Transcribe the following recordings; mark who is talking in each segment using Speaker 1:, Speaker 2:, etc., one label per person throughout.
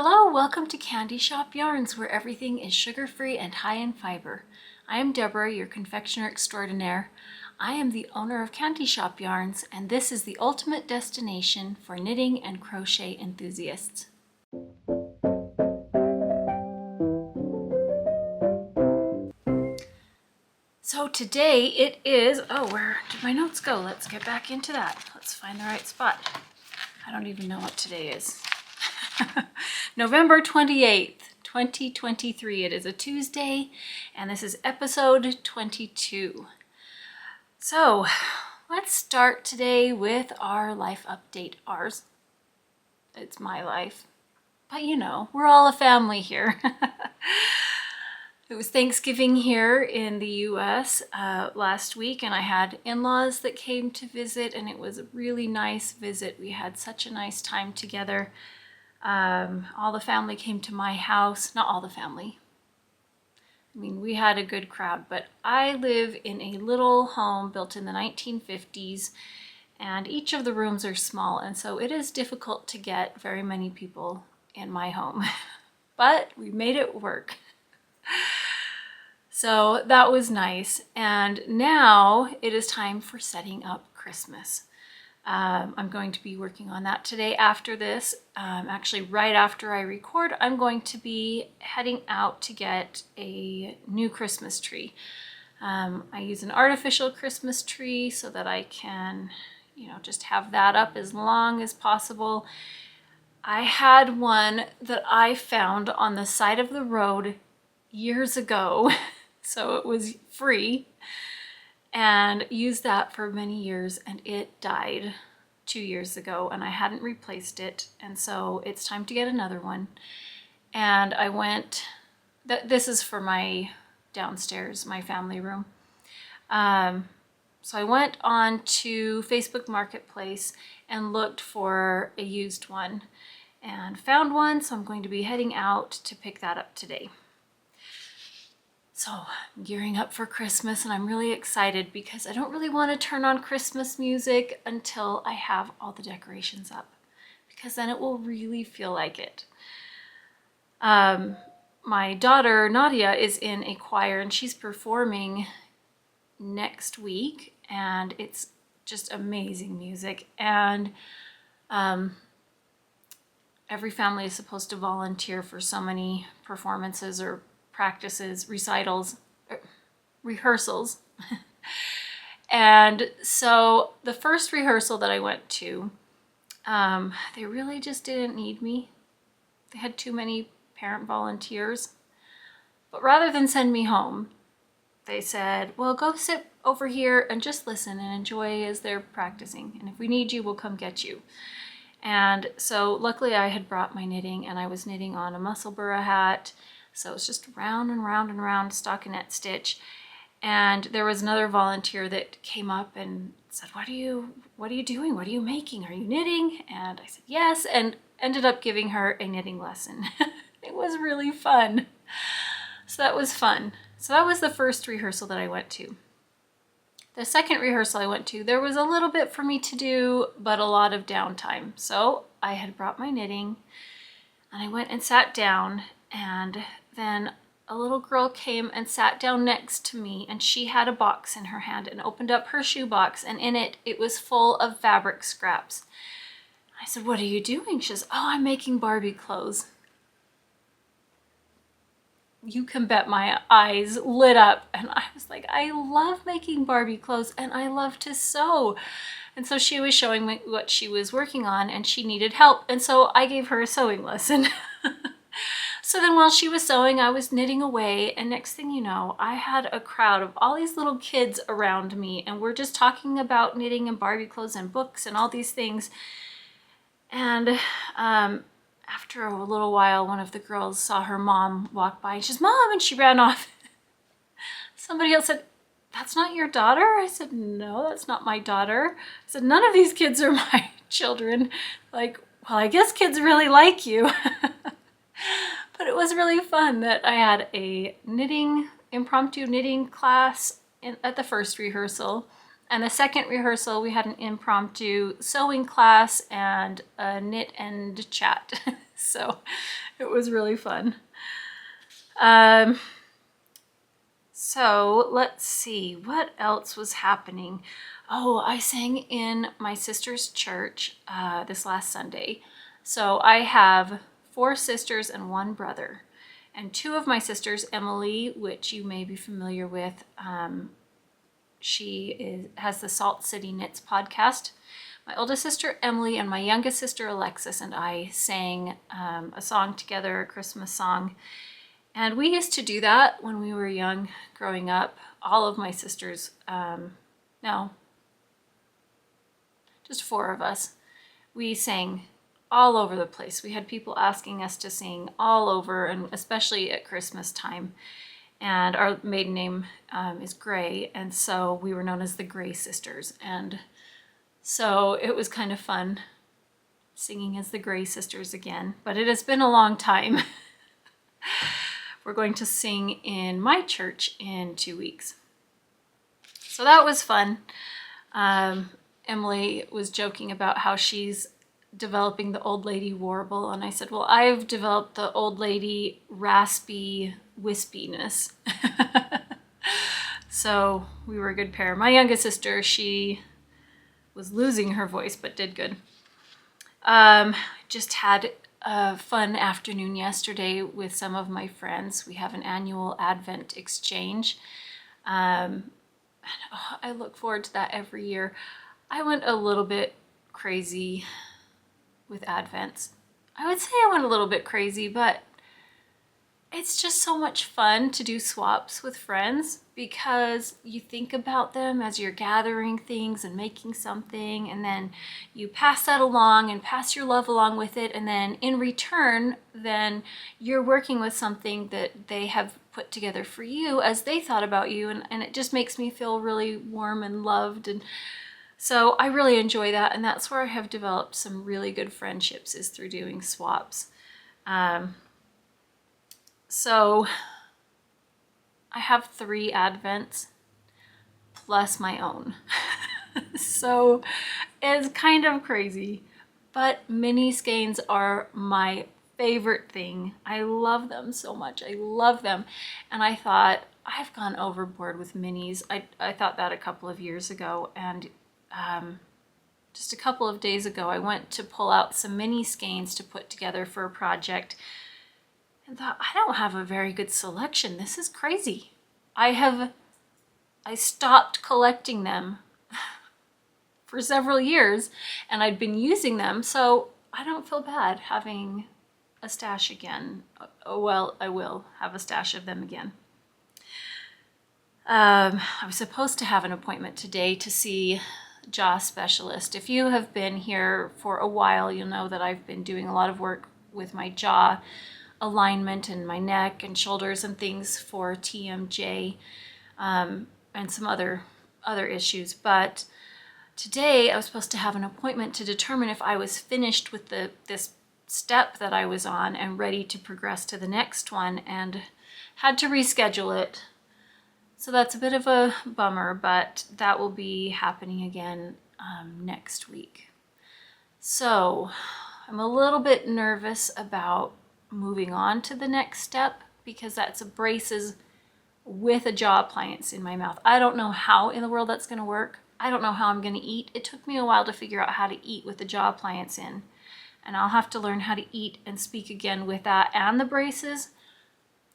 Speaker 1: Hello, welcome to Candy Shoppe Yarns, where everything is sugar-free and high in fiber. I am Deborah, your confectioner extraordinaire. I am the owner of Candy Shoppe Yarns, and this is the ultimate destination for knitting and crochet enthusiasts. So today it is, where did my notes go? Let's get back into that. Let's find the right spot. I don't even know what today is. November 28th, 2023. It is a Tuesday, and this is episode 22. So let's start today with our life update. Ours. It's my life. But you know, we're all a family here. It was Thanksgiving here in the US last week, and I had in-laws that came to visit, and it was a really nice visit. We had such a nice time together. All the family came to my house. Not all the family. I mean, we had a good crowd, but I live in a little home built in the 1950s, and each of the rooms are small, and so it is difficult to get very many people in my home. But we made it work. So that was nice. And now it is time for setting up Christmas. I'm going to be working on that today after this. Actually, right after I record, I'm going to be heading out to get a new Christmas tree. I use an artificial Christmas tree so that I can, just have that up as long as possible. I had one that I found on the side of the road years ago, so it was free, and used that for many years, and it died 2 years ago, and I hadn't replaced it, and so it's time to get another one. And I went, this is for my downstairs, my family room. So I went on to Facebook Marketplace and looked for a used one and found one, so I'm going to be heading out to pick that up today. So I'm gearing up for Christmas, and I'm really excited because I don't really want to turn on Christmas music until I have all the decorations up, because then it will really feel like it. My daughter Nadia is in a choir, and she's performing next week, and it's just amazing music. And every family is supposed to volunteer for so many performances or practices, recitals, rehearsals. And so the first rehearsal that I went to, they really just didn't need me. They had too many parent volunteers. But rather than send me home, they said, well, go sit over here and just listen and enjoy as they're practicing. And if we need you, we'll come get you. And so luckily I had brought my knitting, and I was knitting on a Musselburg hat. So it's just round and round and round stockinette stitch. And there was another volunteer that came up and said, what are you doing? What are you making? Are you knitting? And I said, yes, and ended up giving her a knitting lesson. It was really fun. So that was fun. So that was the first rehearsal that I went to. The second rehearsal I went to, there was a little bit for me to do, but a lot of downtime. So I had brought my knitting, and I went and sat down, and then a little girl came and sat down next to me, and she had a box in her hand and opened up her shoe box, and in it was full of fabric scraps. I said, what are you doing? She says, oh, I'm making Barbie clothes. You can bet my eyes lit up, and I was like, I love making Barbie clothes, and I love to sew. And so she was showing me what she was working on, and she needed help, and so I gave her a sewing lesson. So then while she was sewing, I was knitting away, and next thing you know, I had a crowd of all these little kids around me, and we're just talking about knitting and Barbie clothes and books and all these things. And after a little while, one of the girls saw her mom walk by, and she says, Mom, and she ran off. Somebody else said, that's not your daughter? I said, no, that's not my daughter. I said, none of these kids are my children. Like, well, I guess kids really like you. But it was really fun that I had a impromptu knitting class at the first rehearsal. And the second rehearsal, we had an impromptu sewing class and a knit and chat. So it was really fun. So let's see, what else was happening? Oh, I sang in my sister's church this last Sunday. So I have 4 sisters and 1 brother. And 2 of my sisters, Emily, which you may be familiar with, has the Salt City Knits podcast. My oldest sister, Emily, and my youngest sister, Alexis, and I sang a song together, a Christmas song. And we used to do that when we were young, growing up. All of my sisters, no, just 4 of us, we sang all over the place. We had people asking us to sing all over, and especially at Christmas time. And our maiden name is Gray, and so we were known as the Gray Sisters. And so it was kind of fun singing as the Gray Sisters again, but it has been a long time. We're going to sing in my church in 2 weeks. So that was fun. Emily was joking about how she's developing the old lady warble, and I said, well, I've developed the old lady raspy wispiness. So we were a good pair. My youngest sister, she was losing her voice, but did good. Just had a fun afternoon yesterday with some of my friends. We have an annual Advent exchange. And I look forward to that every year. I went a little bit crazy with Advents. I would say I went a little bit crazy, but it's just so much fun to do swaps with friends because you think about them as you're gathering things and making something, and then you pass that along and pass your love along with it, and then in return, then you're working with something that they have put together for you as they thought about you, and it just makes me feel really warm and loved. And so I really enjoy that, and that's where I have developed some really good friendships, is through doing swaps. So I have 3 Advents plus my own. So it's kind of crazy, but mini skeins are my favorite thing. I love them so much. I love them. And I thought, I've gone overboard with minis. I thought that a couple of years ago, and just a couple of days ago, I went to pull out some mini skeins to put together for a project and thought, I don't have a very good selection. This is crazy. I stopped collecting them for several years, and I'd been using them, so I don't feel bad having a stash again. Oh, well, I will have a stash of them again. I was supposed to have an appointment today to see a jaw specialist. If you have been here for a while, you'll know that I've been doing a lot of work with my jaw alignment and my neck and shoulders and things for TMJ, and some other issues. But today I was supposed to have an appointment to determine if I was finished with this step that I was on and ready to progress to the next one, and had to reschedule it. So that's a bit of a bummer, but that will be happening again next week. So I'm a little bit nervous about moving on to the next step, because that's braces with a jaw appliance in my mouth. I don't know how in the world that's going to work. I don't know how I'm going to eat. It took me a while to figure out how to eat with the jaw appliance in, and I'll have to learn how to eat and speak again with that and the braces.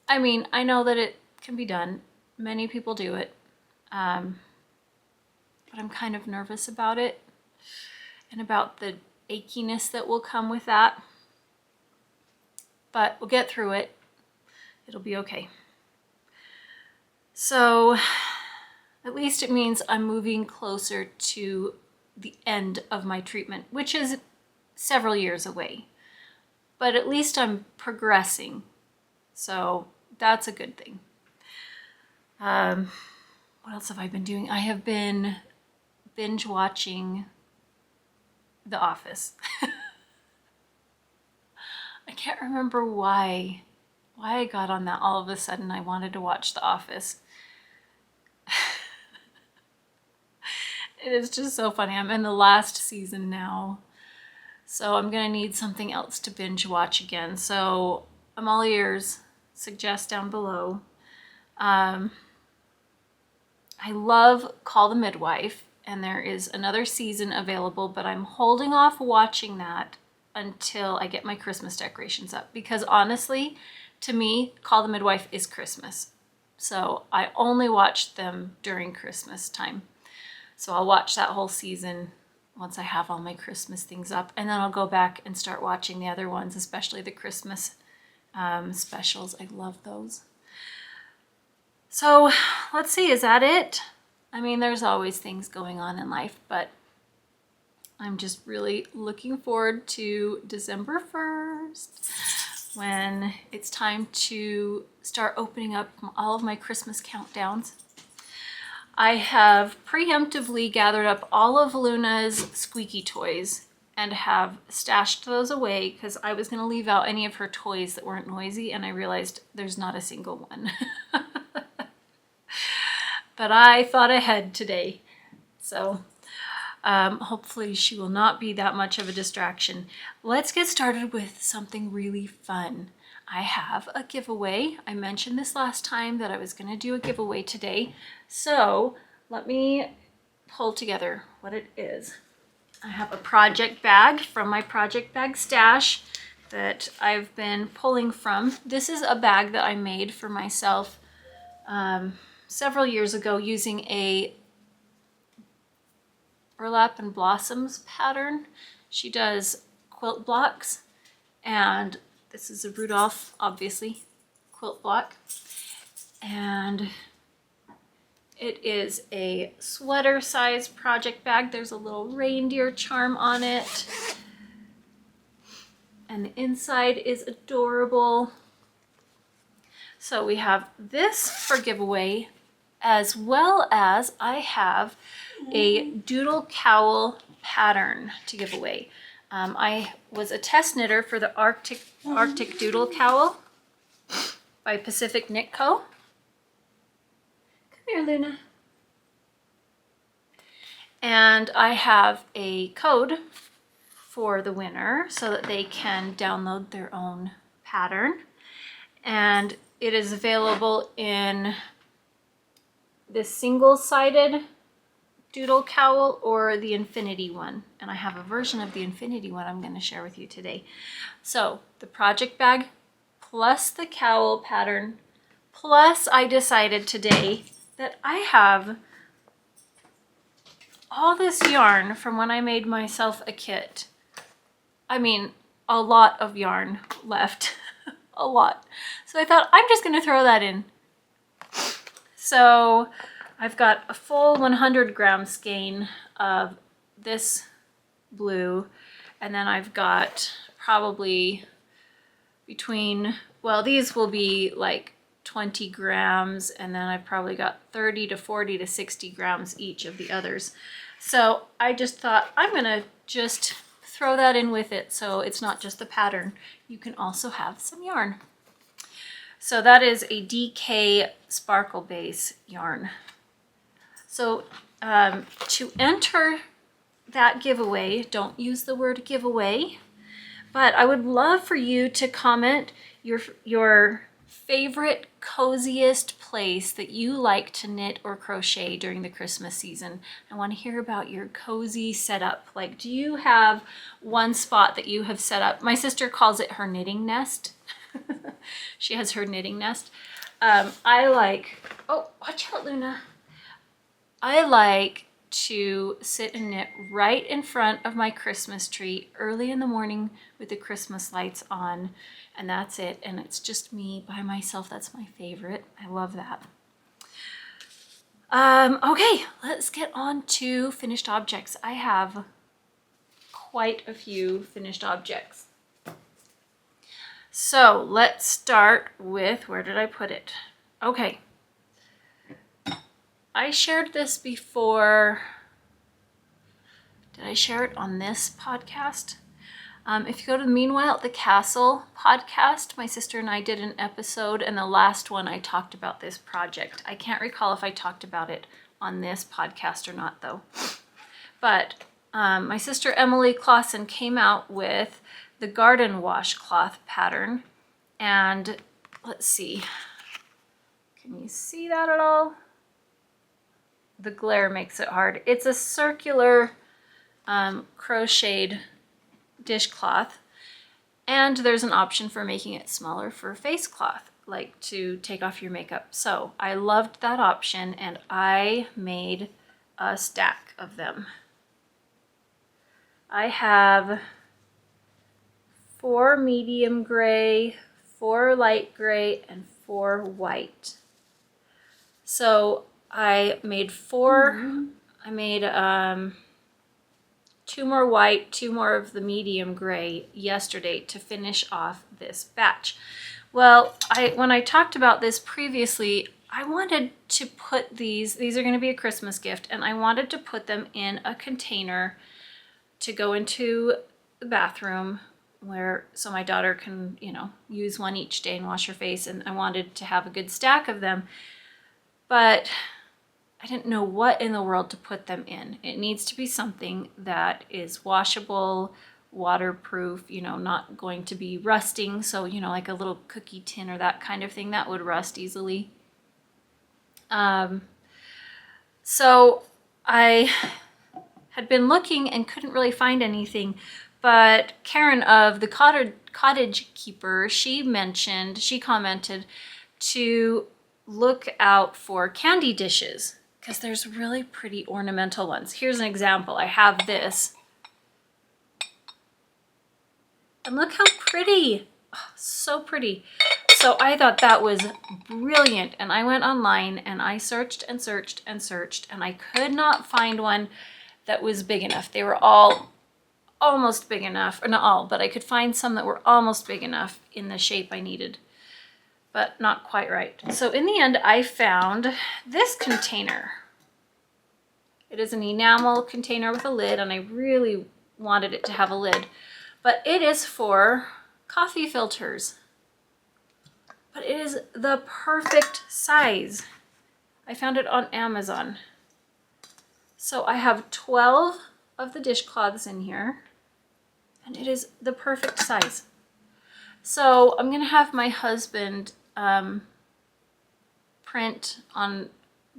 Speaker 1: I mean, I know that it can be done. Many people do it, but I'm kind of nervous about it and about the achiness that will come with that. But we'll get through it. It'll be okay. So at least it means I'm moving closer to the end of my treatment, which is several years away. But at least I'm progressing. So that's a good thing. What else have I been doing? I have been binge watching The Office. I can't remember why I got on that all of a sudden. I wanted to watch The Office. It is just so funny. I'm in the last season now, so I'm gonna need something else to binge watch again. So I'm all ears. Suggest down below. I love Call the Midwife, and there is another season available, but I'm holding off watching that until I get my Christmas decorations up, because honestly, to me, Call the Midwife is Christmas. So I only watch them during Christmas time. So I'll watch that whole season once I have all my Christmas things up, and then I'll go back and start watching the other ones, especially the Christmas specials. I love those. So let's see, is that it? I mean, there's always things going on in life, but I'm just really looking forward to December 1st, when it's time to start opening up all of my Christmas countdowns. I have preemptively gathered up all of Luna's squeaky toys and have stashed those away because I was going to leave out any of her toys that weren't noisy, and I realized there's not a single one. But I thought ahead today, so hopefully she will not be that much of a distraction. Let's get started with something really fun. I have a giveaway. I mentioned this last time that I was going to do a giveaway today, so let me pull together what it is. I have a project bag from my project bag stash that I've been pulling from. This is a bag that I made for myself several years ago using a Burlap and Blossoms pattern. She does quilt blocks, and this is a Rudolph, obviously, quilt block. And it is a sweater size project bag. There's a little reindeer charm on it. And the inside is adorable. So we have this for giveaway, as well as I have a Doodle Cowl pattern to give away. I was a test knitter for the Arctic Doodle Cowl by Pacific Knit Co. Come here, Luna. And I have a code for the winner so that they can download their own pattern. And it is available in the single-sided Doodle Cowl or the infinity one. And I have a version of the infinity one I'm going to share with you today. So the project bag plus the cowl pattern, plus I decided today that I have all this yarn from when I made myself a kit. I mean, a lot of yarn left. A lot. So I thought I'm just going to throw that in. So I've got a full 100 gram skein of this blue, and then I've got probably between, well, these will be like 20 grams, and then I've probably got 30 to 40 to 60 grams each of the others. So I just thought I'm going to just throw that in with it, so it's not just the pattern. You can also have some yarn. So that is a DK Sparkle Base yarn. So to enter that giveaway, don't use the word giveaway, but I would love for you to comment your favorite, coziest place that you like to knit or crochet during the Christmas season. I want to hear about your cozy setup. Like, do you have one spot that you have set up? My sister calls it her knitting nest. She has her knitting nest. I like, oh, watch out, Luna. I like to sit and knit right in front of my Christmas tree early in the morning with the Christmas lights on, and that's it. And it's just me by myself. That's my favorite. I love that. Okay, let's get on to finished objects. I have quite a few finished objects. So let's start with, where did I put it? Okay. I shared this before. Did I share it on this podcast? If you go to Meanwhile at the Castle podcast, my sister and I did an episode, and the last one I talked about this project. I can't recall if I talked about it on this podcast or not, though. but my sister Emily Clawson came out with the garden washcloth pattern, and let's see, can you see that at all? The glare makes it hard. It's a circular crocheted dishcloth, and there's an option for making it smaller for face cloth, like to take off your makeup. So I loved that option, and I made a stack of them. I have 4 medium gray, 4 light gray, and 4 white. So I made 4, I made 2 more white, 2 more of the medium gray yesterday to finish off this batch. Well, when I talked about this previously, I wanted to put these are going to be a Christmas gift, and I wanted to put them in a container to go into the bathroom so my daughter can, you know, use one each day and wash her face, and I wanted to have a good stack of them, but I didn't know what in the world to put them in. It needs to be something that is washable, waterproof, you know, not going to be rusting. So, you know, like a little cookie tin or that kind of thing that would rust easily. So I had been looking and couldn't really find anything, but Karen of the Cottage Keeper, she commented to look out for candy dishes, because there's really pretty ornamental ones. Here's an example. I have this. And look how pretty. Oh, so pretty. So I thought that was brilliant. And I went online and I searched and searched and searched, and I could not find one that was big enough. They were all almost big enough, or not all, but I could find some that were almost big enough in the shape I needed, but not quite right. So in the end, I found this container. It is an enamel container with a lid, and I really wanted it to have a lid, but it is for coffee filters. But it is the perfect size. I found it on Amazon. So I have 12 of the dishcloths in here, and it is the perfect size. So I'm gonna have my husband print on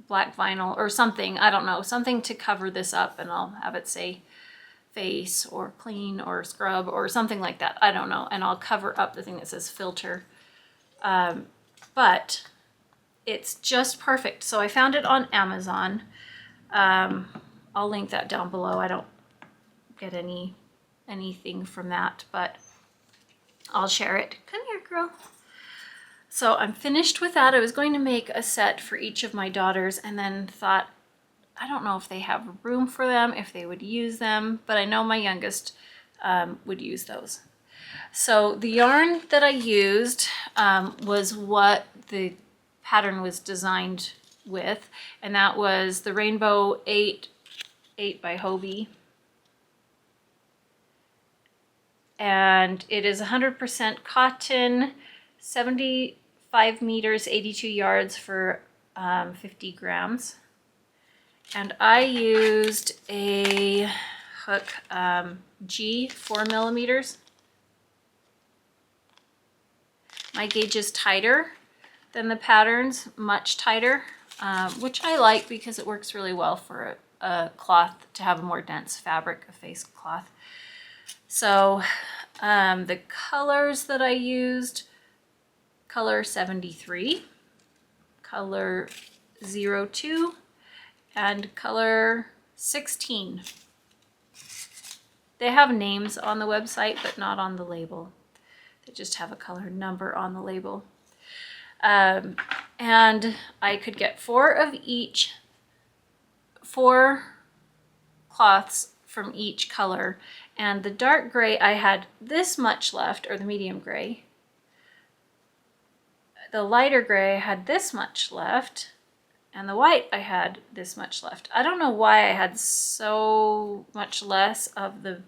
Speaker 1: black vinyl or something, I don't know, something to cover this up, and I'll have it say face or clean or scrub or something like that, I don't know, and I'll cover up the thing that says filter. But it's just perfect. So I found it on Amazon. I'll link that down below. I don't get anything from that, but I'll share it. Come here, girl. So I'm finished with that. I was going to make a set for each of my daughters, and then thought, I don't know if they have room for them, if they would use them, but I know my youngest would use those. So the yarn that I used was what the pattern was designed with, and that was the Rainbow 8 by Hobbii. And it is 100% cotton, 75 meters, 82 yards for 50 grams. And I used a hook G 4 millimeters. My gauge is tighter than the patterns, much tighter, which I like because it works really well for a cloth to have a more dense fabric, a face cloth. So the colors that I used, color 73, color 02, and color 16. They have names on the website, but not on the label. They just have a color number on the label. And I could get 4 of each, 4 cloths from each color. And the dark gray, I had this much left, or the medium gray. The lighter gray, I had this much left. And the white, I had this much left. I don't know why I had so much less of the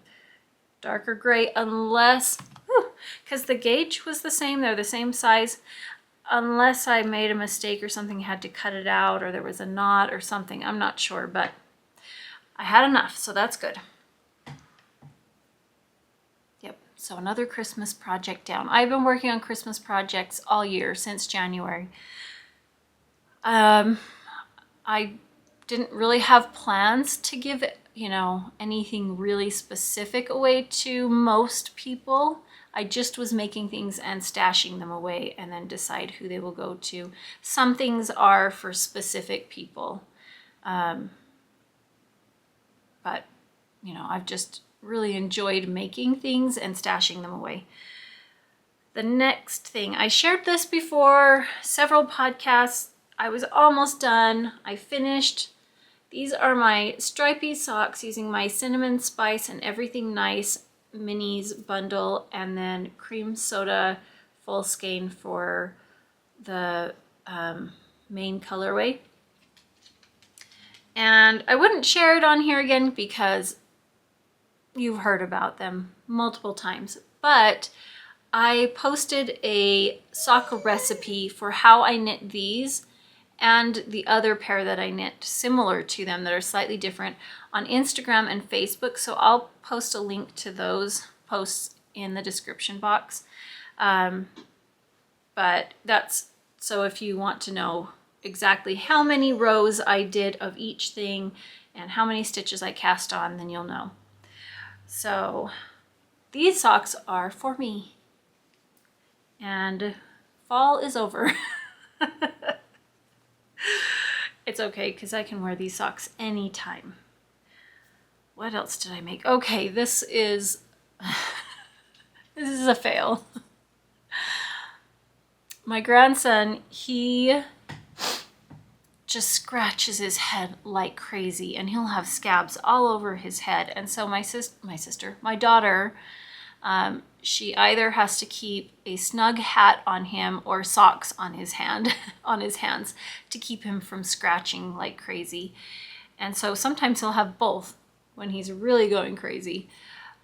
Speaker 1: darker gray, unless, because the gauge was the same, they're the same size, unless I made a mistake or something, had to cut it out, or there was a knot or something, I'm not sure, but I had enough, so that's good. Yep, so another Christmas project down. I've been working on Christmas projects all year since January. I didn't really have plans to give, you know, anything really specific away to most people. I just was making things and stashing them away and then decide who they will go to. Some things are for specific people. But, you know, I've just really enjoyed making things and stashing them away. The next thing, I shared this before, several podcasts. I was almost done. I finished. These are my stripy socks using my Cinnamon Spice and Everything Nice minis bundle, and then cream soda full skein for the main colorway. And I wouldn't share it on here again because you've heard about them multiple times, but I posted a sock recipe for how I knit these and the other pair that I knit similar to them that are slightly different on Instagram and Facebook. So I'll post a link to those posts in the description box. But that's, so if you want to know exactly how many rows I did of each thing and how many stitches I cast on, then you'll know. So these socks are for me. And fall is over. It's okay because I can wear these socks anytime. What else did I make? Okay, this is this is a fail. My grandson, he just scratches his head like crazy and he'll have scabs all over his head. And so my daughter, she either has to keep a snug hat on him or socks on his hands to keep him from scratching like crazy. And so sometimes he'll have both when he's really going crazy.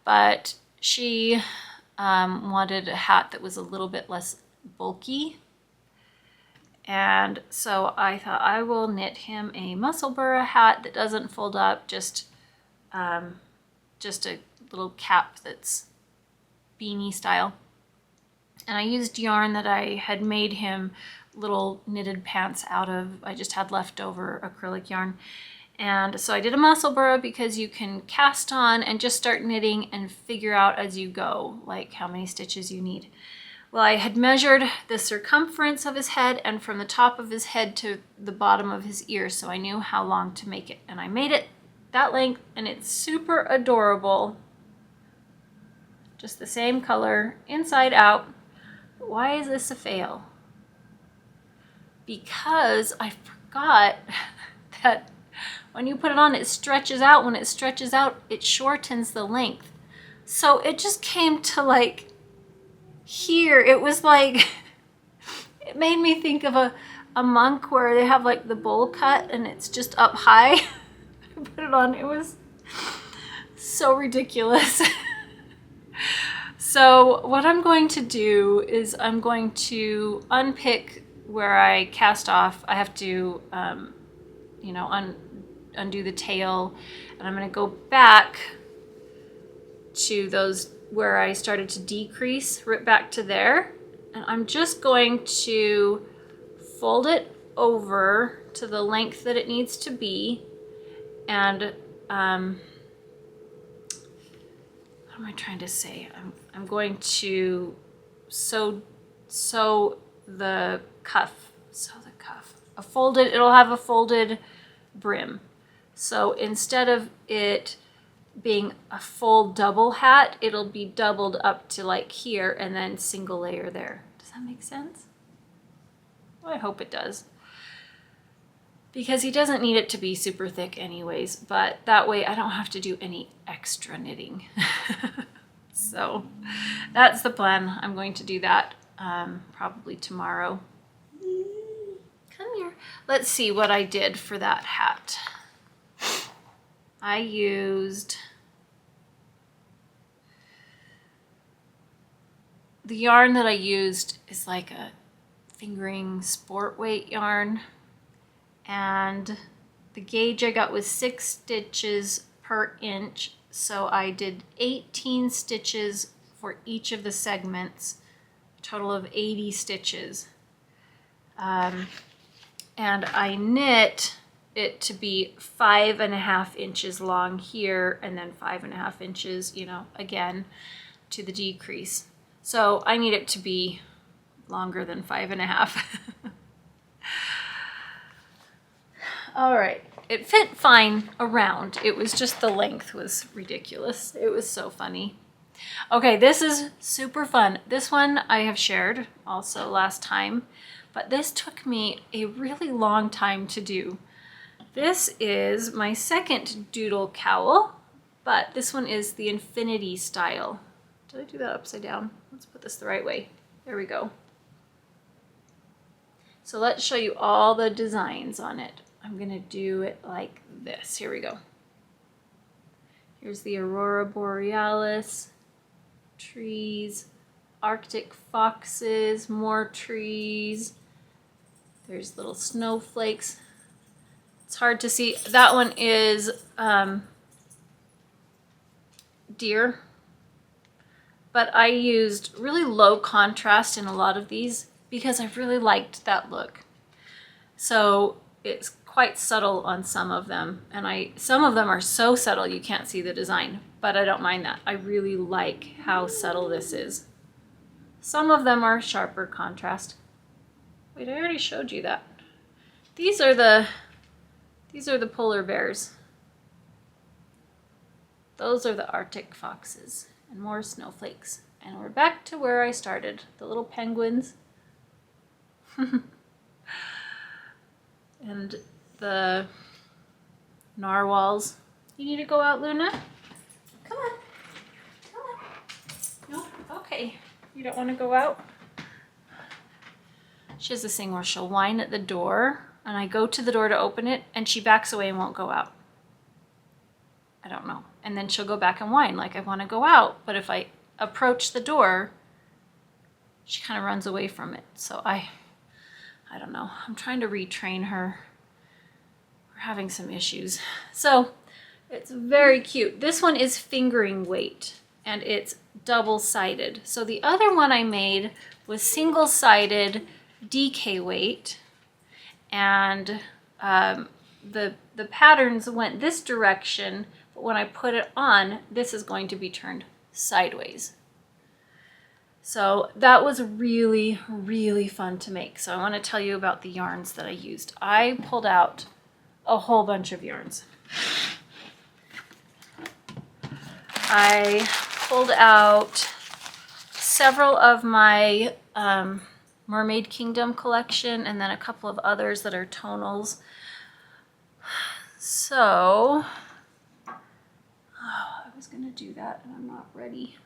Speaker 1: But she wanted a hat that was a little bit less bulky. And so I thought I will knit him a Musselburg hat that doesn't fold up, just a little cap that's beanie style. And I used yarn that I had made him little knitted pants out of. I just had leftover acrylic yarn. And so I did a Musselburg because you can cast on and just start knitting and figure out as you go, like how many stitches you need. Well, I had measured the circumference of his head and from the top of his head to the bottom of his ear, so I knew how long to make it. And I made it that length, and it's super adorable. Just the same color, inside out. But why is this a fail? Because I forgot that when you put it on, it stretches out. When it stretches out, it shortens the length. So it just came to like here. It was like, it made me think of a monk where they have like the bowl cut and it's just up high. I put it on, it was so ridiculous. So what I'm going to do is I'm going to unpick where I cast off. I have to, you know, undo the tail, and I'm going to go back to those where I started to decrease, right back to there. And I'm just going to fold it over to the length that it needs to be. And what am I trying to say? I'm going to sew the cuff. It'll have a folded brim. So instead of it being a full double hat, it'll be doubled up to like here and then single layer there. Does that make sense? Well, I hope it does. Because he doesn't need it to be super thick anyways, but that way I don't have to do any extra knitting. So that's the plan. I'm going to do that probably tomorrow. Come here. Let's see what I did for that hat. I used the yarn that I used is like a fingering sport weight yarn, and the gauge I got was 6 stitches per inch. So I did 18 stitches for each of the segments, a total of 80 stitches. And I knit it to be 5.5 inches long here, and then 5.5 inches, you know, again to the decrease. So I need it to be longer than 5.5. All right, it fit fine around. It was just the length was ridiculous. It was so funny. Okay, this is super fun. This one I have shared also last time, but this took me a really long time to do. This is my second Doodle Cowl, but this one is the infinity style. Did I do that upside down? Let's put this the right way. There we go. So let's show you all the designs on it. I'm gonna do it like this. Here we go. Here's the Aurora Borealis, trees, Arctic foxes, more trees. There's little snowflakes. It's hard to see. That one is deer. But I used really low contrast in a lot of these because I really liked that look. So it's quite subtle on some of them, and some of them are so subtle you can't see the design, but I don't mind that. I really like how subtle this is. Some of them are sharper contrast. Wait, I already showed you that. These are the polar bears. Those are the Arctic foxes, and more snowflakes. And we're back to where I started, the little penguins. And the narwhals. You need to go out, Luna? Come on. Come on. No? Okay. You don't want to go out? She has this thing where she'll whine at the door, and I go to the door to open it, and she backs away and won't go out. I don't know. And then she'll go back and whine like I want to go out, but if I approach the door, she kind of runs away from it. So I don't know. I'm trying to retrain her. We're having some issues. So it's very cute. This one is fingering weight, and it's double-sided. So the other one I made was single-sided DK weight, and the patterns went this direction, but when I put it on, this is going to be turned sideways. So that was really, really fun to make. So I want to tell you about the yarns that I used. I pulled out a whole bunch of yarns. I pulled out several of my Mermaid Kingdom collection, and then a couple of others that are tonals. So, I was gonna do that and I'm not ready.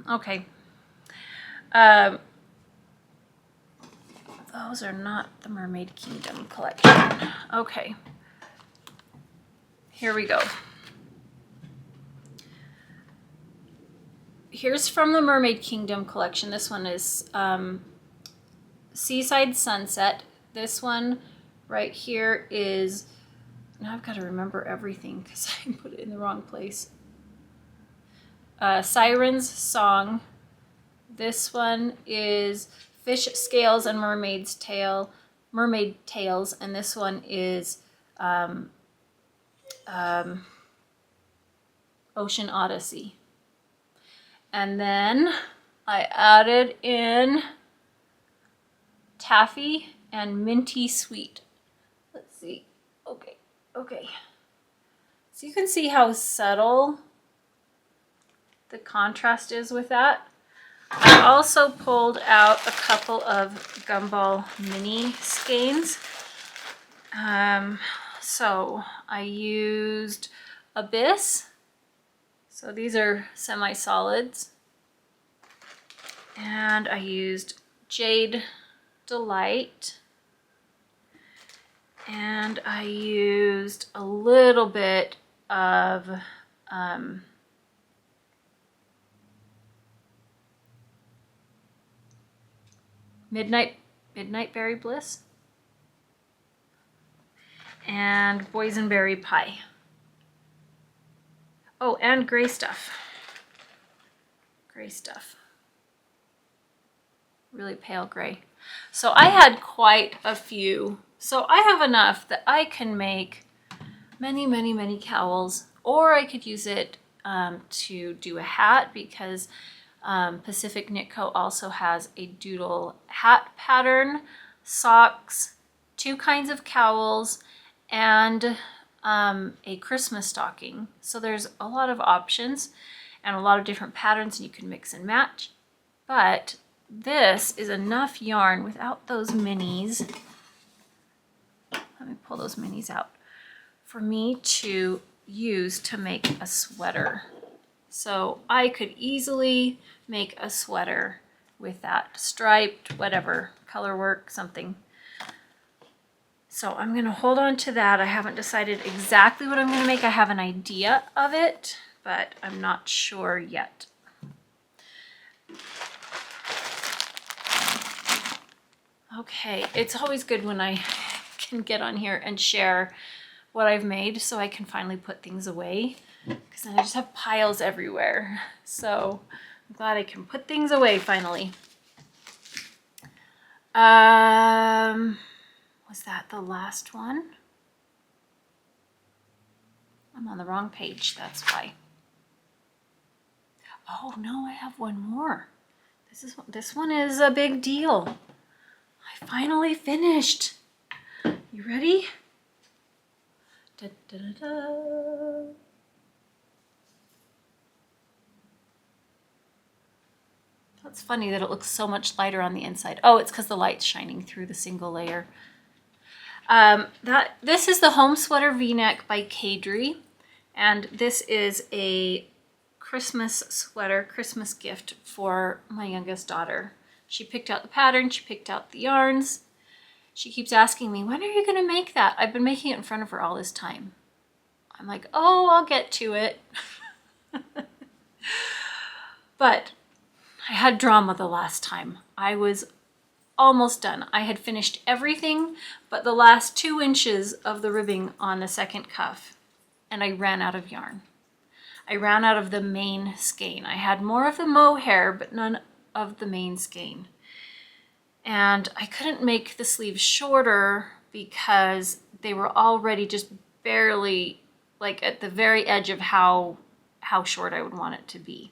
Speaker 1: Okay. Those are not the Mermaid Kingdom collection. Okay. Here we go. Here's from the Mermaid Kingdom collection. This one is Seaside Sunset. This one right here is, now I've got to remember everything because I put it in the wrong place. Siren's Song. This one is Fish Scales and Mermaid Tails, and this one is Ocean Odyssey. And then I added in Taffy and Minty Sweet. Let's see. Okay. So you can see how subtle the contrast is with that. I also pulled out a couple of gumball mini skeins. So I used Abyss. So these are semi-solids. And I used Jade Delight. And I used a little bit of Midnight Berry Bliss. and Boysenberry Pie. Oh, and gray stuff. Gray stuff. Really pale gray. So I had quite a few. So I have enough that I can make many, many, many cowls, or I could use it to do a hat, because Pacific Knit Co. also has a doodle hat pattern, socks, 2 kinds of cowls, and a Christmas stocking. So there's a lot of options and a lot of different patterns, and you can mix and match. But this is enough yarn without those minis. Let me pull those minis out for me to use to make a sweater. So I could easily make a sweater with that, striped, whatever, color work, something. So I'm gonna hold on to that. I haven't decided exactly what I'm gonna make. I have an idea of it, but I'm not sure yet. Okay, it's always good when I can get on here and share what I've made so I can finally put things away, because then I just have piles everywhere. So I'm glad I can put things away finally. Was that the last one? I'm on the wrong page, that's why. Oh no, I have one more. This one is a big deal. I finally finished. You ready? Da, da, da, da. That's funny that it looks so much lighter on the inside. Oh, it's because the light's shining through the single layer. This is the Home Sweater V-neck by Caidree, and this is a Christmas sweater, Christmas gift for my youngest daughter. She picked out the pattern, she picked out the yarns. She keeps asking me, when are you going to make that? I've been making it in front of her all this time. I'm like, oh, I'll get to it. But I had drama the last time. I was almost done. I had finished everything but the last 2 inches of the ribbing on the second cuff, and I ran out of yarn. I ran out of the main skein. I had more of the mohair, but none of the main skein. And I couldn't make the sleeves shorter because they were already just barely like at the very edge of how short I would want it to be.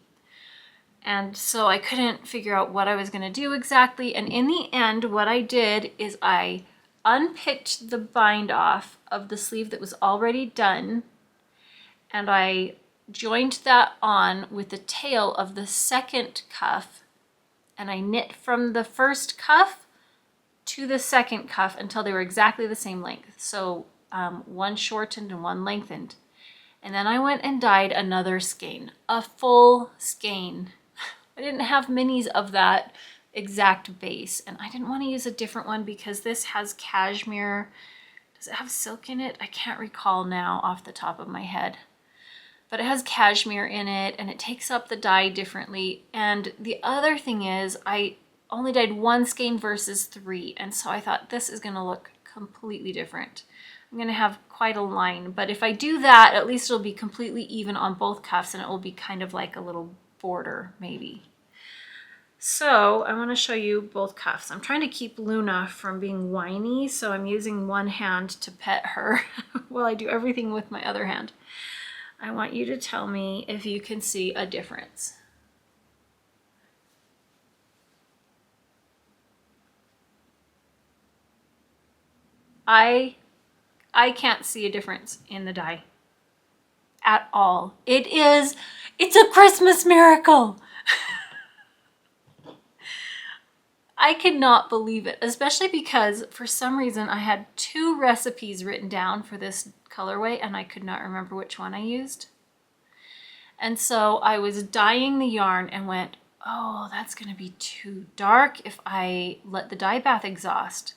Speaker 1: And so I couldn't figure out what I was going to do exactly. And in the end, what I did is I unpicked the bind off of the sleeve that was already done, and I joined that on with the tail of the second cuff, and I knit from the first cuff to the second cuff until they were exactly the same length. So one shortened and one lengthened. And then I went and dyed another skein, a full skein. I didn't have minis of that exact base, and I didn't want to use a different one because this has cashmere. Does it have silk in it? I can't recall now off the top of my head. But it has cashmere in it, and it takes up the dye differently. And the other thing is I only dyed 1 skein versus 3, and so I thought this is going to look completely different. I'm going to have quite a line, but if I do that, at least it'll be completely even on both cuffs, and it will be kind of like a little border maybe. So I want to show you both cuffs. I'm trying to keep Luna from being whiny, so I'm using one hand to pet her while I do everything with my other hand. I want you to tell me if you can see a difference. I can't see a difference in the dye at all. It's a Christmas miracle. I cannot believe it, especially because for some reason I had 2 recipes written down for this colorway and I could not remember which one I used. And so I was dyeing the yarn and went, oh, that's going to be too dark if I let the dye bath exhaust.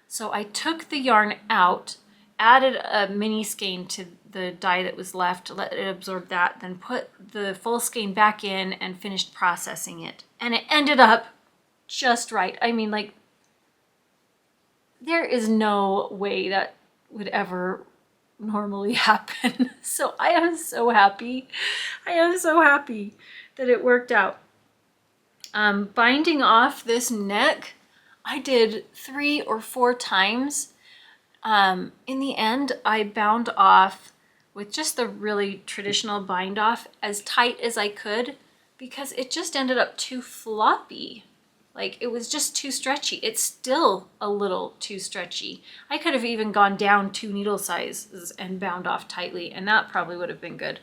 Speaker 1: So I took the yarn out, added a mini skein to the dye that was left, let it absorb that, then put the full skein back in and finished processing it. And it ended up just right. I mean, like, there is no way that would ever normally happen. So I am so happy. I am so happy that it worked out. Binding off this neck, I did 3 or 4 times. In the end, I bound off with just the really traditional bind off as tight as I could because it just ended up too floppy. Like it was just too stretchy. It's still a little too stretchy. I could have even gone down 2 needle sizes and bound off tightly, and that probably would have been good.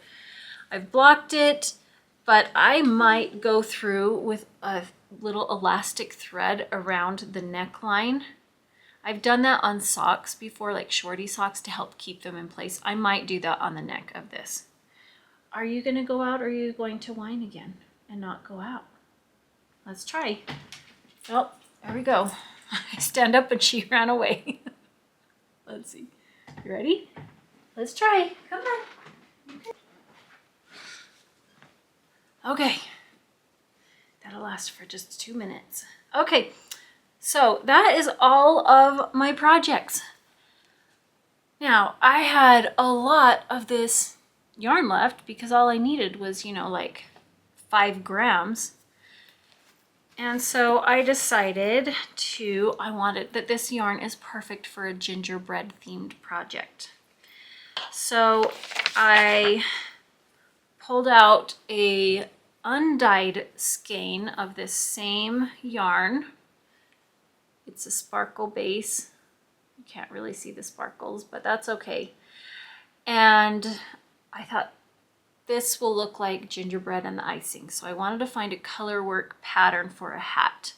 Speaker 1: I've blocked it, but I might go through with a little elastic thread around the neckline. I've done that on socks before, like shorty socks, to help keep them in place. I might do that on the neck of this. Are you gonna go out, or are you going to whine again and not go out? Let's try. Oh, there we go. I stand up and she ran away. Let's see. You ready? Let's try. Come on. Okay. That'll last for just 2 minutes. Okay. So that is all of my projects. Now, I had a lot of this yarn left because all I needed was, you know, like 5 grams. And so I decided that this yarn is perfect for a gingerbread themed project. So I pulled out a undyed skein of this same yarn. It's a sparkle base. You can't really see the sparkles, but that's okay. And I thought this will look like gingerbread and the icing. So I wanted to find a color work pattern for a hat.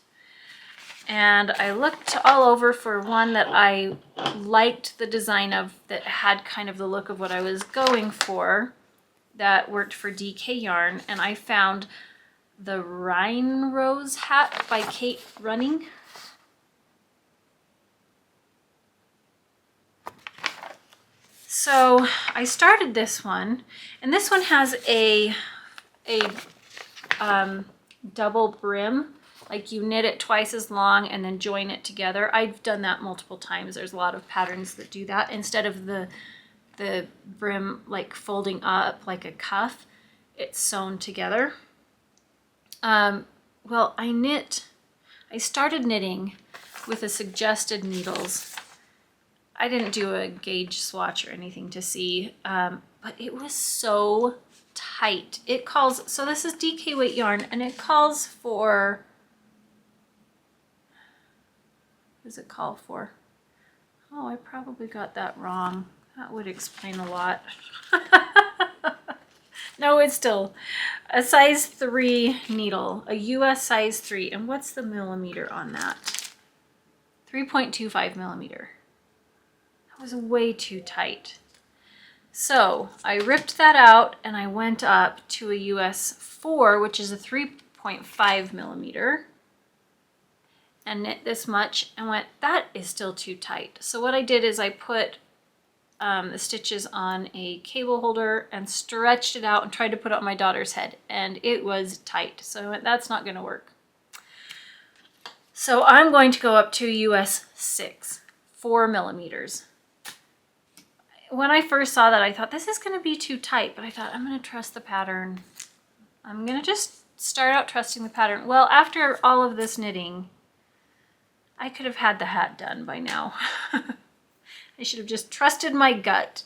Speaker 1: And I looked all over for one that I liked the design of, that had kind of the look of what I was going for, that worked for DK Yarn. And I found the Rhine Rose hat by Kate Running. So I started this one, and this one has a double brim, like you knit it twice as long and then join it together. I've done that multiple times. There's a lot of patterns that do that. Instead of the brim like folding up like a cuff, it's sewn together. Well, I started knitting with the suggested needles. I didn't do a gauge swatch or anything to see, but it was so tight. So this is DK weight yarn, and it calls for, what does it call for? Oh, I probably got that wrong. That would explain a lot. No, it's still a size 3 needle, a US size 3. And what's the millimeter on that? 3.25 millimeter. Was way too tight. So I ripped that out and I went up to a US 4, which is a 3.5 millimeter, and knit this much and went, that is still too tight. So what I did is I put the stitches on a cable holder and stretched it out and tried to put it on my daughter's head, and it was tight. So I went, that's not gonna work. So I'm going to go up to US 6, 4 millimeters. When I first saw that, I thought this is going to be too tight, but I thought I'm going to trust the pattern. I'm going to just start out trusting the pattern. Well, after all of this knitting, I could have had the hat done by now. I should have just trusted my gut.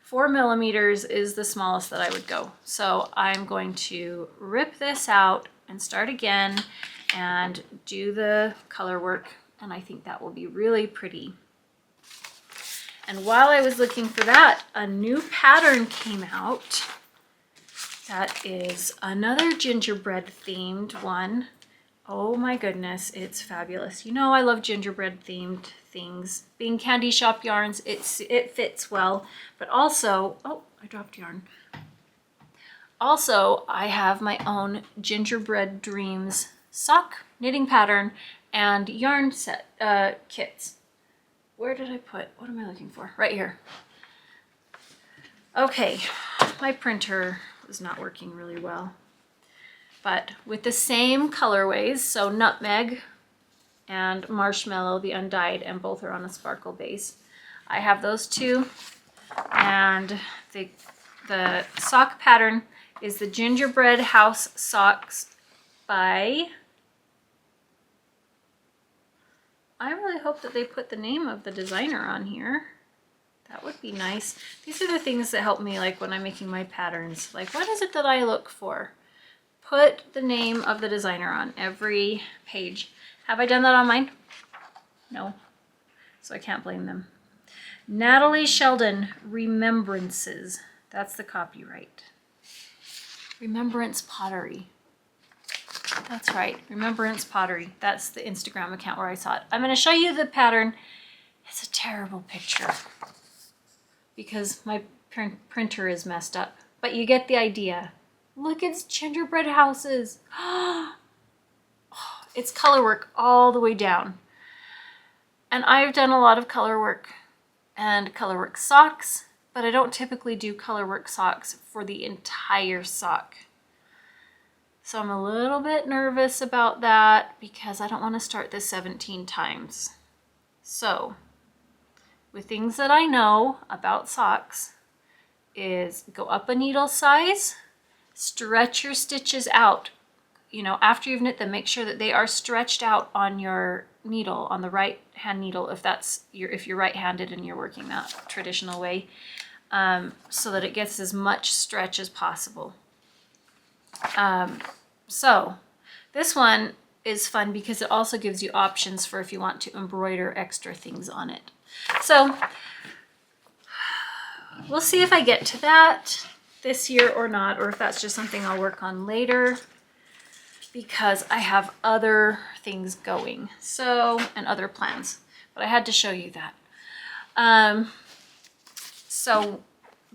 Speaker 1: 4 millimeters is the smallest that I would go. So I'm going to rip this out and start again and do the color work, and I think that will be really pretty. And while I was looking for that, a new pattern came out. That is another gingerbread themed one. Oh my goodness, it's fabulous. You know I love gingerbread themed things. Being Candy Shoppe Yarns, it fits well. But also, oh, I dropped yarn. Also, I have my own Gingerbread Dreams sock knitting pattern and yarn set kits. Where did I put, what am I looking for? Right here. Okay, my printer is not working really well. But with the same colorways, so Nutmeg and Marshmallow, the undyed, and both are on a sparkle base, I have those two. And the sock pattern is the Gingerbread House socks by... I really hope that they put the name of the designer on here. That would be nice. These are the things that help me, like when I'm making my patterns. Like, what is it that I look for? Put the name of the designer on every page. Have I done that on mine? No. So I can't blame them. Natalie Sheldon, Remembrances. That's the copyright. Remembrance Pottery. That's right, Remembrance Pottery. That's the Instagram account where I saw it. I'm going to show you the pattern. It's a terrible picture because my printer is messed up, but you get the idea. Look, it's gingerbread houses. It's color work all the way down. And I've done a lot of color work and color work socks, but I don't typically do color work socks for the entire sock. So I'm a little bit nervous about that because I don't want to start this 17 times. So with things that I know about socks is go up a needle size, stretch your stitches out. You know, after you've knit them, make sure that they are stretched out on your needle, on the right hand needle, if you're right-handed and you're working that traditional way, so that it gets as much stretch as possible. So this one is fun because it also gives you options for if you want to embroider extra things on it. So we'll see if I get to that this year or not, or if that's just something I'll work on later, because I have other things going, and other plans, but I had to show you that. So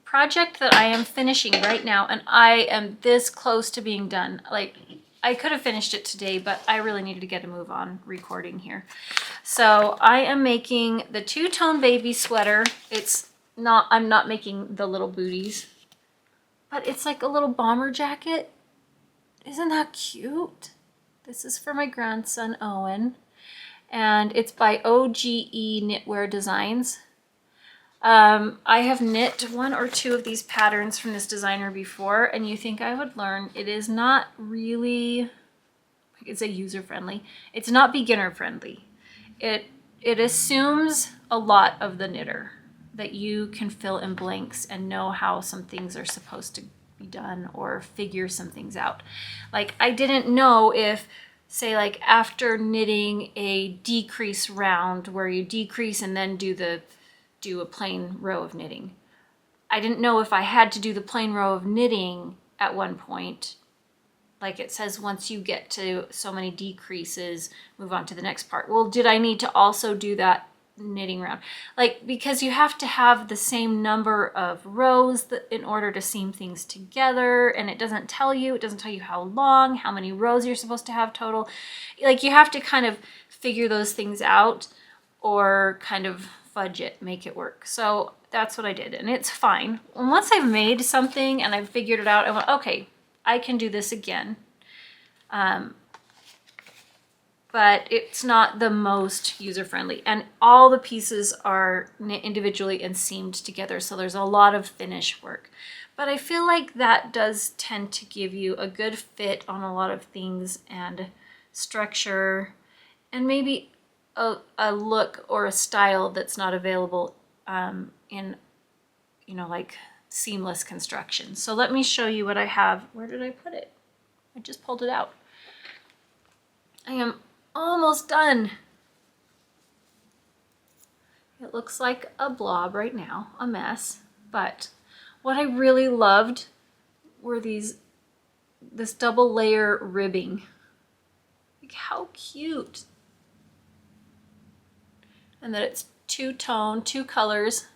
Speaker 1: project that I am finishing right now, and I am this close to being done. Like, I could have finished it today, but I really needed to get a move on recording here. So I am making the two-tone baby sweater. I'm not making the little booties, but it's like a little bomber jacket. Isn't that cute? This is for my grandson, Owen, and it's by OGE Knitwear Designs. I have knit one or two of these patterns from this designer before, and you think I would learn. It is not really, it's a user-friendly. It's not beginner-friendly. It assumes a lot of the knitter, that you can fill in blanks and know how some things are supposed to be done or figure some things out. Like, I didn't know if, say, like after knitting a decrease round where you decrease and then do a plain row of knitting, I didn't know if I had to do the plain row of knitting at one point. Like it says, once you get to so many decreases, move on to the next part. Well, did I need to also do that knitting round? Like, because you have to have the same number of rows in order to seam things together, and it doesn't tell you how long, how many rows you're supposed to have total. Like, you have to kind of figure those things out, or kind of fudge it, make it work. So that's what I did, and it's fine. And once I've made something and I've figured it out, I went, okay, I can do this again. But it's not the most user-friendly, and all the pieces are knit individually and seamed together, so there's a lot of finish work. But I feel like that does tend to give you a good fit on a lot of things, and structure, and maybe a look or a style that's not available in, like seamless construction. So let me show you what I have. Where did I put it? I just pulled it out. I am almost done. It looks like a blob right now, a mess, but what I really loved were this double layer ribbing. Like, how cute. And that it's two-tone, two colors.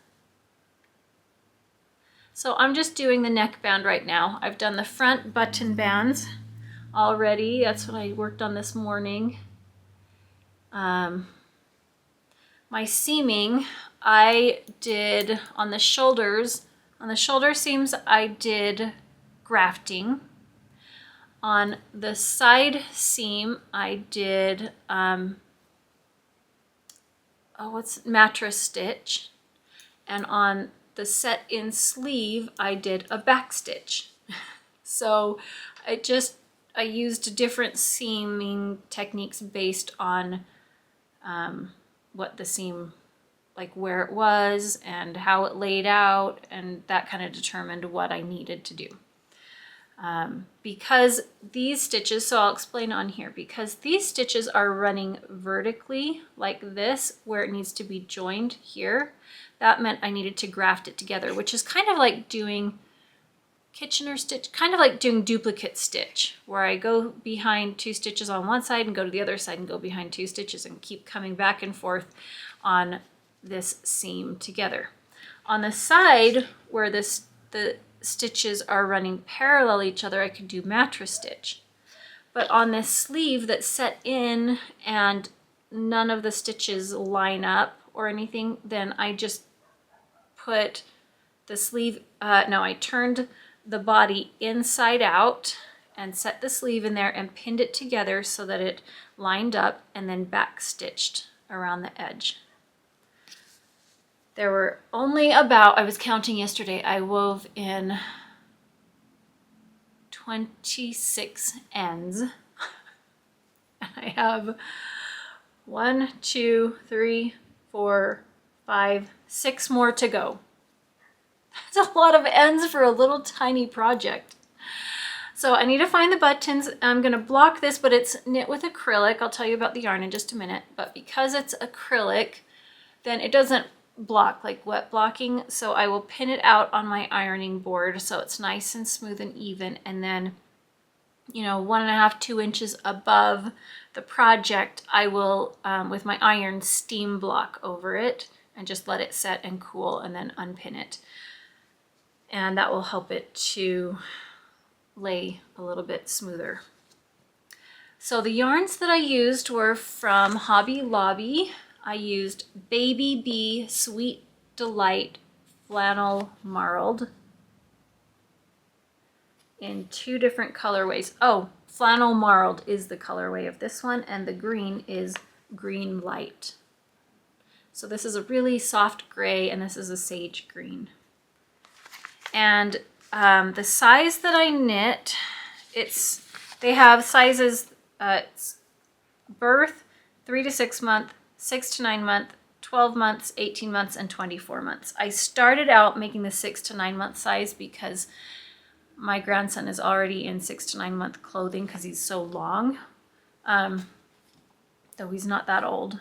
Speaker 1: So I'm just doing the neckband right now. I've done the front button bands already. That's what I worked on this morning. My seaming, I did on the shoulders. On the shoulder seams, I did grafting. On the side seam, I did mattress stitch. and on the set in sleeve, I did a back stitch. So I used different seaming techniques based on what the seam, like where it was and how it laid out, and that kind of determined what I needed to do. Because these stitches, so I'll explain on here, because these stitches are running vertically like this, where it needs to be joined here, that meant I needed to graft it together, which is kind of like doing Kitchener stitch, kind of like doing duplicate stitch, where I go behind 2 stitches on one side and go to the other side and go behind 2 stitches and keep coming back and forth on this seam together. On the side where the stitches are running parallel each other, I could do mattress stitch. But on this sleeve that's set in and none of the stitches line up or anything, then I just put the sleeve, I turned the body inside out and set the sleeve in there and pinned it together so that it lined up, and then back stitched around the edge. There were only about, I was counting yesterday, I wove in 26 ends. And I have 1, 2, 3, 4, 5, 6 more to go. That's a lot of ends for a little tiny project. So I need to find the buttons. I'm going to block this, but it's knit with acrylic. I'll tell you about the yarn in just a minute. But because it's acrylic, then it doesn't block like wet blocking. So I will pin it out on my ironing board so it's nice and smooth and even. And then, 1.5, 2 inches above the project, I will, with my iron, steam block over it and just let it set and cool and then unpin it. And that will help it to lay a little bit smoother. So the yarns that I used were from Hobby Lobby. I used Baby Bee Sweet Delight Flannel Marled in 2 different colorways. Oh, Flannel Marled is the colorway of this one, and the green is Green Light. So this is a really soft gray, and this is a sage green. And the size that I knit, they have sizes, it's birth, 3 to 6 month, 6 to 9 month, 12 months, 18 months, and 24 months. I started out making the 6 to 9 month size because my grandson is already in 6 to 9 month clothing because he's so long, though he's not that old.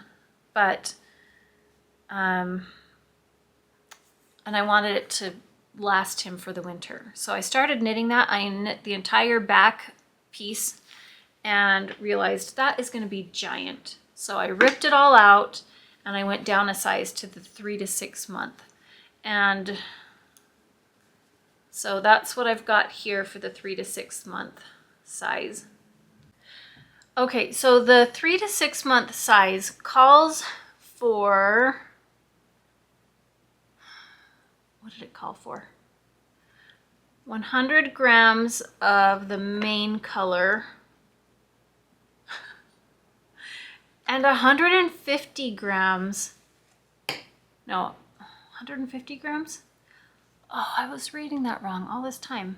Speaker 1: But, and I wanted it to last him for the winter. So I started knitting that. I knit the entire back piece and realized that is going to be giant. So I ripped it all out and I went down a size to the 3 to 6 month. And so that's what I've got here for the 3 to 6 month size. Okay, so the 3 to 6 month size calls for, what did it call for? 100 grams of the main color and 150 grams, no, 150 grams? Oh, I was reading that wrong all this time.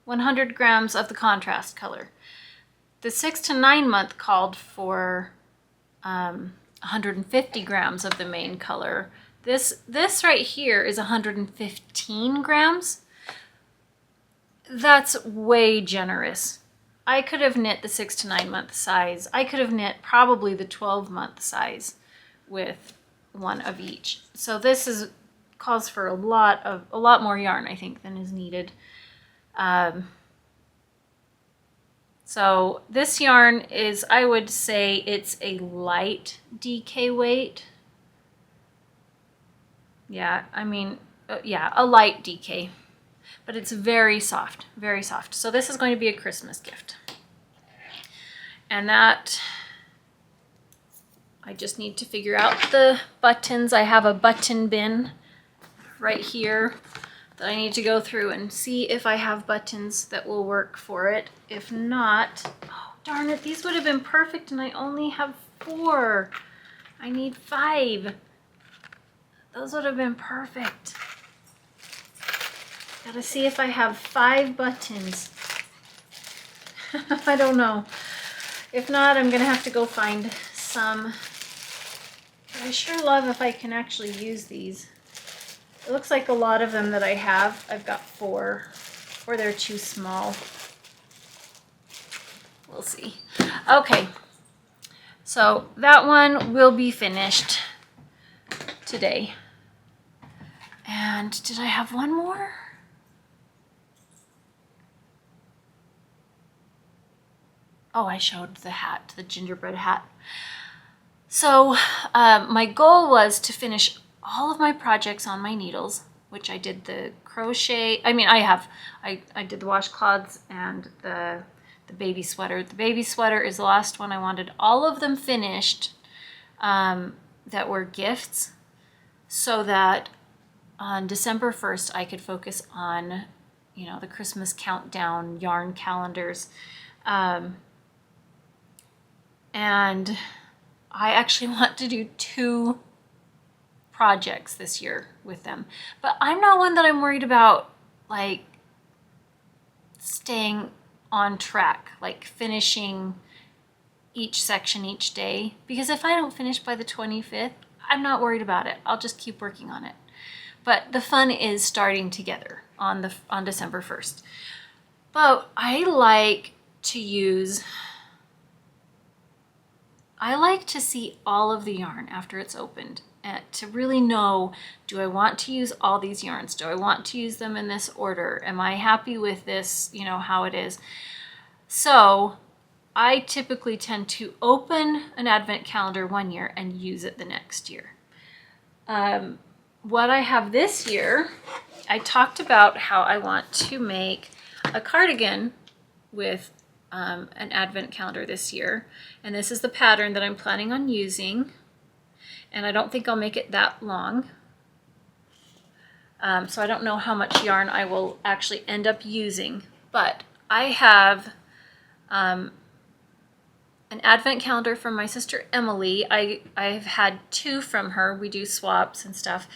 Speaker 1: 100 grams of the contrast color. The 6 to 9 month called for 150 grams of the main color. This right here is 115 grams. That's way generous. I could have knit the 6 to 9 month size. I could have knit probably the 12 month size with one of each. So this calls for a lot more yarn, I think, than is needed. So this yarn is, I would say it's a light DK weight. Yeah, I mean, yeah, a light DK. But it's very soft, very soft. So this is going to be a Christmas gift. And that, I just need to figure out the buttons. I have a button bin right here that I need to go through and see if I have buttons that will work for it. If not, oh darn it, these would have been perfect and I only have 4. I need 5. Those would have been perfect. Gotta see if I have 5 buttons. I don't know. If not, I'm gonna have to go find some. But I sure love if I can actually use these. It looks like a lot of them that I have, I've got 4, or they're too small. We'll see. Okay, so that one will be finished today. And did I have one more? Oh, I showed the hat, the gingerbread hat. So my goal was to finish all of my projects on my needles, which I did the crochet. I mean, I did the washcloths and the baby sweater. The baby sweater is the last one. I wanted all of them finished that were gifts, so that on December 1st I could focus on, you know, the Christmas countdown yarn calendars. And I actually want to do 2 projects this year with them. But I'm not one that I'm worried about, like, staying on track, like finishing each section each day. Because if I don't finish by the 25th, I'm not worried about it. I'll just keep working on it. But the fun is starting together on December 1st. But I like to see all of the yarn after it's opened, and to really know, do I want to use all these yarns? Do I want to use them in this order? Am I happy with this, you know, how it is? So I typically tend to open an advent calendar one year and use it the next year. What I have this year, I talked about how I want to make a cardigan with an advent calendar this year, and this is the pattern that I'm planning on using, and I don't think I'll make it that long, so I don't know how much yarn I will actually end up using, but I have an advent calendar from my sister Emily. I've had 2 from her. We do swaps and stuff,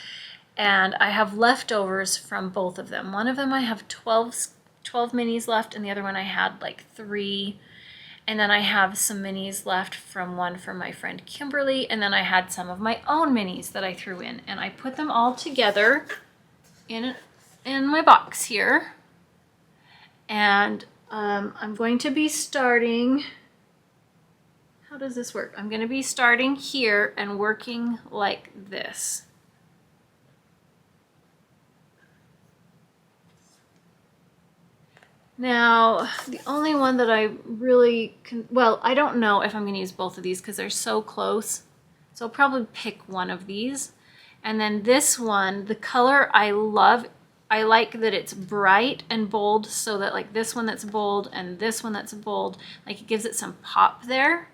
Speaker 1: and I have leftovers from both of them. One of them I have 12 minis left, and the other one I had like 3. And then I have some minis left from one from my friend Kimberly, and then I had some of my own minis that I threw in, and I put them all together in my box here. And I'm going to be starting, how does this work? I'm going to be starting here and working like this. Now, the only one that I really well, I don't know if I'm going to use both of these because they're so close. So I'll probably pick one of these. And then this one, the color I love, I like that it's bright and bold, so that like this one that's bold and this one that's bold, like it gives it some pop there.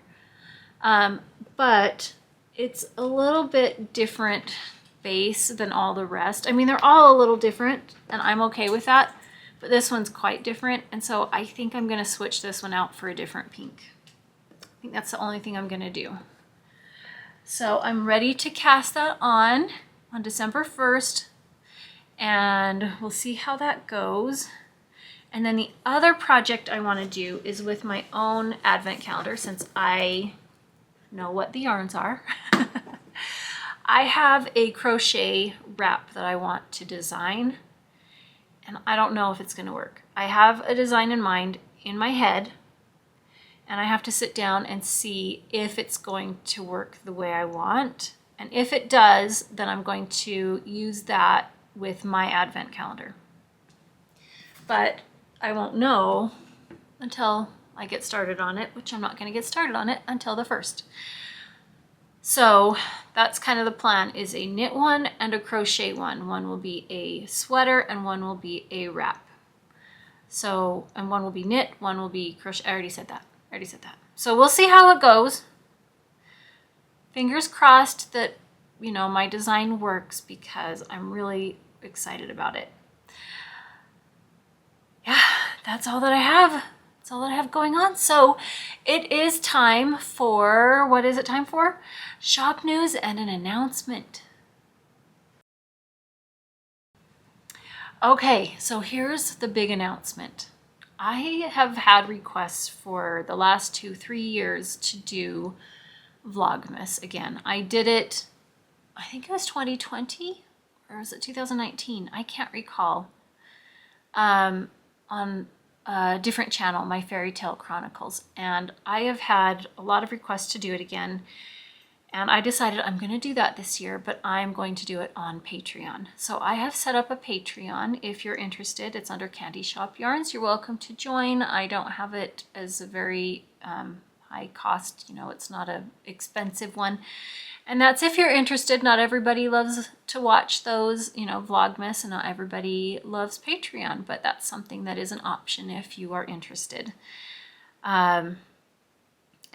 Speaker 1: But it's a little bit different base than all the rest. I mean, they're all a little different, and I'm okay with that. But this one's quite different, and so I think I'm going to switch this one out for a different pink. I think that's the only thing I'm going to do. So I'm ready to cast that on December 1st, and we'll see how that goes. And then the other project I want to do is with my own advent calendar, since I know what the yarns are. I have a crochet wrap that I want to design, and I don't know if it's going to work. I have a design in mind in my head, and I have to sit down and see if it's going to work the way I want. And if it does, then I'm going to use that with my advent calendar. But I won't know until I get started on it, which I'm not going to get started on it until the 1st. So that's kind of the plan, is a knit one and a crochet one. One will be a sweater and one will be a wrap. So, and one will be knit, one will be crochet. I already said that. So we'll see how it goes. Fingers crossed that, you know, my design works, because I'm really excited about it. Yeah, that's all that I have. That's all that I have going on. So it is time for, what is it time for? Shop news and an announcement. Okay, so here's the big announcement. I have had requests for the last 2-3 years to do Vlogmas again. I did it, I think it was 2020 or was it 2019? I can't recall. On a different channel, My Fairy Tale Chronicles, and I have had a lot of requests to do it again. And I decided I'm going to do that this year, but I'm going to do it on Patreon. So I have set up a Patreon. If you're interested, it's under Candy Shoppe Yarns. You're welcome to join. I don't have it as a very high cost, you know, it's not an expensive one. And that's if you're interested. Not everybody loves to watch those, you know, Vlogmas, and not everybody loves Patreon, but that's something that is an option if you are interested.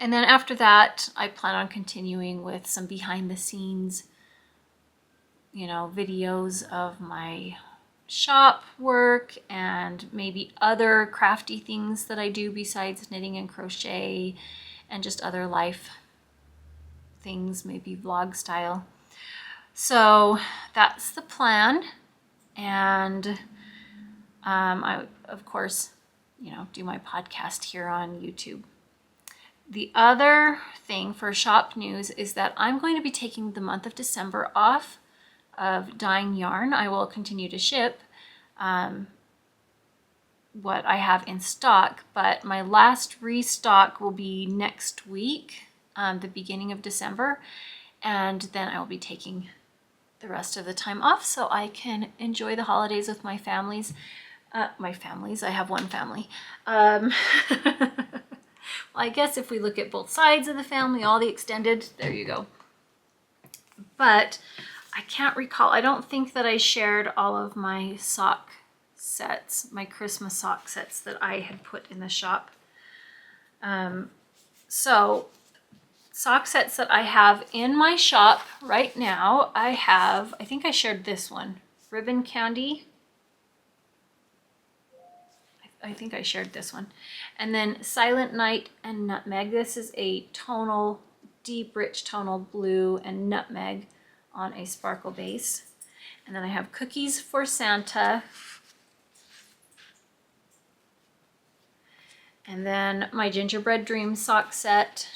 Speaker 1: And then after that, I plan on continuing with some behind the scenes, you know, videos of my shop work and maybe other crafty things that I do besides knitting and crochet and just other life things, maybe vlog style. So that's the plan. And I, of course, you know, do my podcast here on YouTube. The other thing for shop news is that I'm going to be taking the month of December off of dyeing yarn. I will continue to ship what I have in stock, but my last restock will be next week, the beginning of December, and then I will be taking the rest of the time off so I can enjoy the holidays with my families. My families, I have one family. Well, I guess if we look at both sides of the family, all the extended, there you go. But I can't recall. I don't think that I shared all of my sock sets, my Christmas sock sets that I had put in the shop. So sock sets that I have in my shop right now, I think I shared this one, Ribbon Candy. I think I shared this one. And then Silent Night and Nutmeg. This is a tonal, deep, rich tonal blue and nutmeg on a sparkle base. And then I have Cookies for Santa. And then my Gingerbread Dream sock set.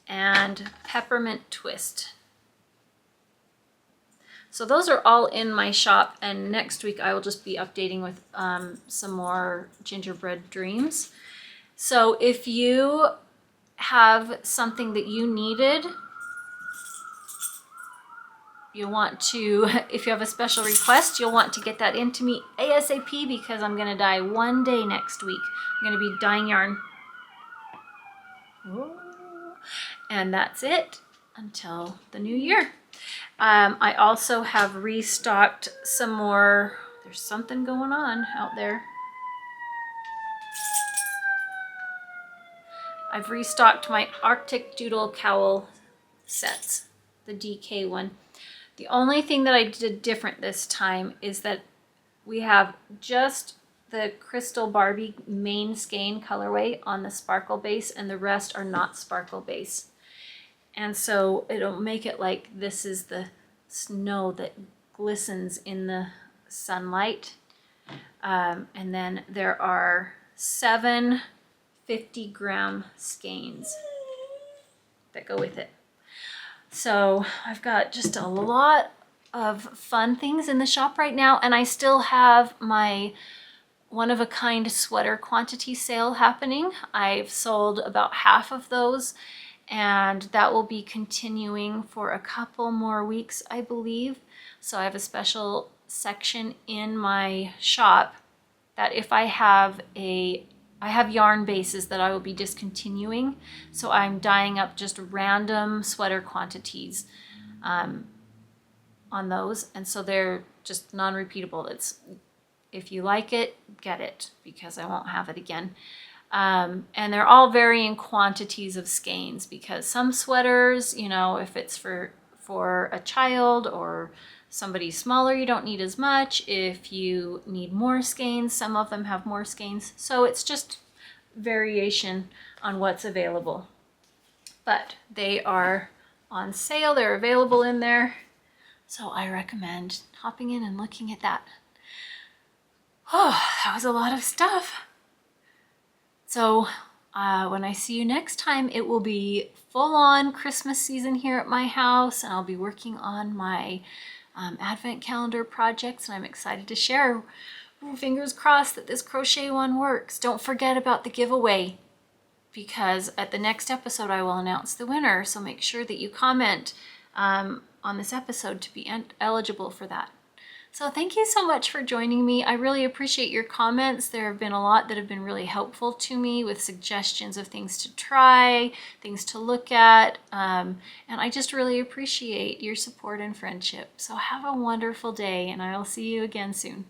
Speaker 1: And Peppermint Twist. So those are all in my shop, and next week I will just be updating with some more Gingerbread Dreams. So if you have something that you needed, you want to, if you have a special request, you'll want to get that into me ASAP, because I'm going to dye one day next week. I'm going to be dyeing yarn. And that's it until the new year. I also have restocked some more. There's something going on out there. I've restocked my Arctic Doodle Cowl sets, the DK one. The only thing that I did different this time is that we have just the Crystal Barbie main skein colorway on the sparkle base, and the rest are not sparkle base. And so it'll make it like this is the snow that glistens in the sunlight. And then there are 7 50-gram skeins that go with it. So I've got just a lot of fun things in the shop right now, and I still have my one-of-a-kind sweater quantity sale happening. I've sold about half of those, and that will be continuing for a couple more weeks, I believe. So I have a special section in my shop that if I have yarn bases that I will be discontinuing. So I'm dyeing up just random sweater quantities on those. And so they're just non-repeatable. It's, if you like it, get it, because I won't have it again. And they're all varying quantities of skeins, because some sweaters, you know, if it's for a child or somebody smaller, you don't need as much. If you need more skeins, some of them have more skeins. So it's just variation on what's available. But they are on sale. They're available in there. So I recommend hopping in and looking at that. Oh, that was a lot of stuff. So when I see you next time, it will be full-on Christmas season here at my house, and I'll be working on my advent calendar projects, and I'm excited to share. Ooh, fingers crossed that this crochet one works. Don't forget about the giveaway, because at the next episode I will announce the winner, so make sure that you comment on this episode to be eligible for that. So thank you so much for joining me. I really appreciate your comments. There have been a lot that have been really helpful to me with suggestions of things to try, things to look at, and I just really appreciate your support and friendship. So have a wonderful day, and I'll see you again soon.